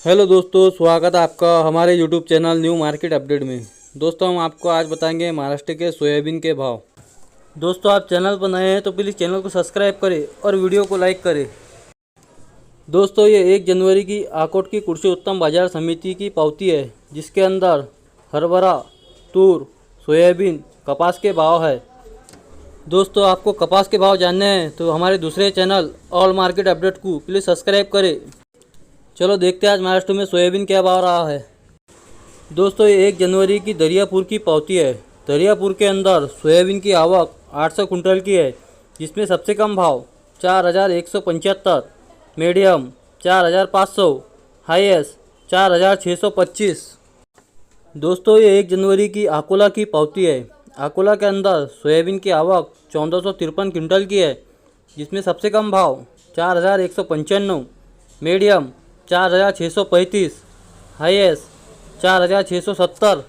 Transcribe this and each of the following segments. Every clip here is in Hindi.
हेलो दोस्तों, स्वागत है आपका हमारे YouTube channel new market update में। दोस्तों हम आपको आज बताएंगे महाराष्ट्र के सोयाबीन के भाव। दोस्तों आप चैनल पर नए हैं तो प्लीज़ चैनल को सब्सक्राइब करें और वीडियो को लाइक करें। दोस्तों ये 1 जनवरी की आकोट की कृषि उत्पन्न बाजार समिति की पावती है, जिसके अंदर हरभरा, तूर, सोयाबीन, कपास के भाव है। दोस्तों आपको कपास के भाव जानने हैं तो हमारे दूसरे चैनल ऑल मार्केट अपडेट को प्लीज़ सब्सक्राइब करें। चलो देखते हैं आज महाराष्ट्र में सोयाबीन क्या भाव रहा है। दोस्तों ये 1 जनवरी की दरियापुर की पावती है। दरियापुर के अंदर सोयाबीन की आवक 800 कुंटल की है, जिसमें सबसे कम भाव 4175, मीडियम 4500, हाईएस्ट 4625। दोस्तों ये 1 जनवरी की अकोला की पावती है। अकोला के अंदर सोयाबीन की आवक 1453 कुंटल की है, जिसमें सबसे कम भाव 4195, मीडियम 4635, हाईएस्ट 4670।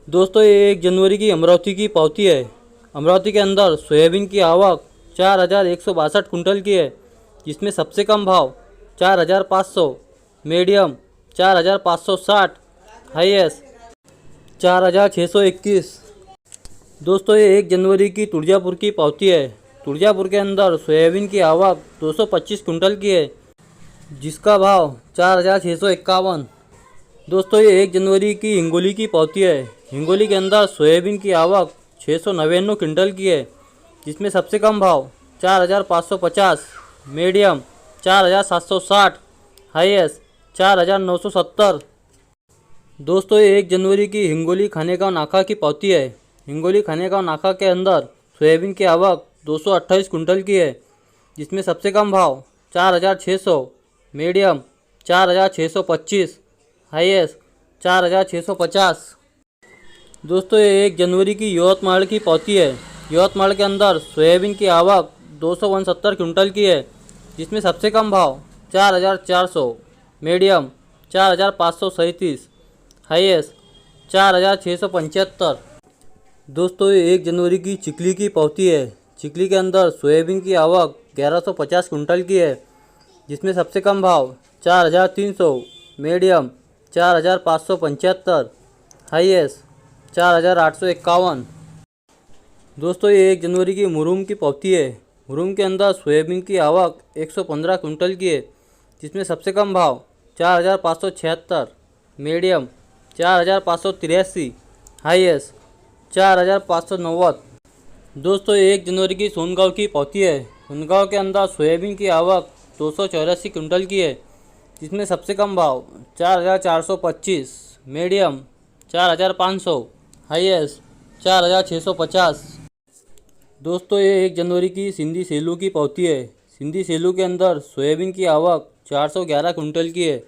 दोस्तों ये 1 जनवरी की अमरावती की पावती है। अमरावती के अंदर सोयाबीन की आवक 4162 कुंटल की है, जिसमें सबसे कम भाव 4500, मीडियम 4560, हाईएस्ट 4621। दोस्तों ये 1 जनवरी की तुळजापुर की पावती है। तुळजापुर के अंदर सोयाबीन की आवक 225 कुंटल की है, जिसका भाव 4651। दोस्तों ये 1 जनवरी की हिंगोली की पावती है। हिंगोली के अंदर सोयाबीन की आवक 699 कुंटल की है, जिसमें सबसे कम भाव 4550, मीडियम 4760, हाईएस्ट 4970। दोस्तों ये 1 जनवरी की हिंगोली खानेगांव नाका की पावती है। हिंगोली खानेगांव नाका के अंदर सोयाबीन की आवक 228 कुंटल की है, जिसमें सबसे कम भाव 4600, मीडियम 4625, हाईएस्ट 4650। दोस्तों ये 1 जनवरी की यवतमाल की पावती है। यवतमाल के अंदर सोयाबीन की आवक 269 कुंटल की है, जिसमें सबसे कम भाव 4400, मीडियम 4537, हाईएस्ट 4675। दोस्तों ये 1 जनवरी की चिखली की पावती है। चिखली के अंदर सोयाबीन की आवक 1150 कुंटल की है, जिसमें सबसे कम भाव 4300, मीडियम 4575, हाईएस्ट 4851। दोस्तों ये 1 जनवरी की मुरुम की पावती है। मुरुम के अंदर सोयाबीन की आवक 115 कुंटल की है, जिसमें सबसे कम भाव 4576, मीडियम 4583, हाईएस्ट 4590। दोस्तों ये 1 जनवरी की सोनगांव की पावती है। सोनगांव के अंदर सोयाबीन की आवक 284 कुंटल की है, जिसमें सबसे कम भाव 4425, मीडियम 4500, हाईएस्ट 4650। दोस्तों ये 1 जनवरी की सिंधी सेलू की पावती है। सिंधी सेलू के अंदर सोयाबीन की आवक 411 कुंटल की है,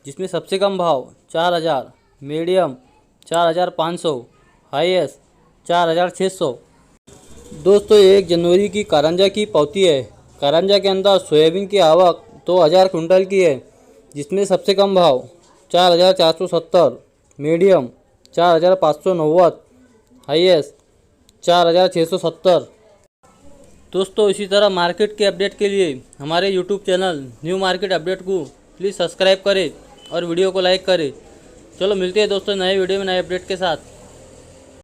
जिसमें सबसे कम भाव 4000, मीडियम 4500, हाईएस्ट 4600। दोस्तों ये 1 जनवरी की कारंजा की पावती है। कारंजा के अंदर सोयाबीन की आवक 2000 कुंटल की है, जिसमें सबसे कम भाव 4470, मीडियम 4590, हाईएस्ट 4670। दोस्तों इसी तरह मार्केट के अपडेट के लिए हमारे YouTube channel new market update को प्लीज़ सब्सक्राइब करें और वीडियो को लाइक करें। चलो मिलते हैं दोस्तों नए वीडियो में नए अपडेट के साथ।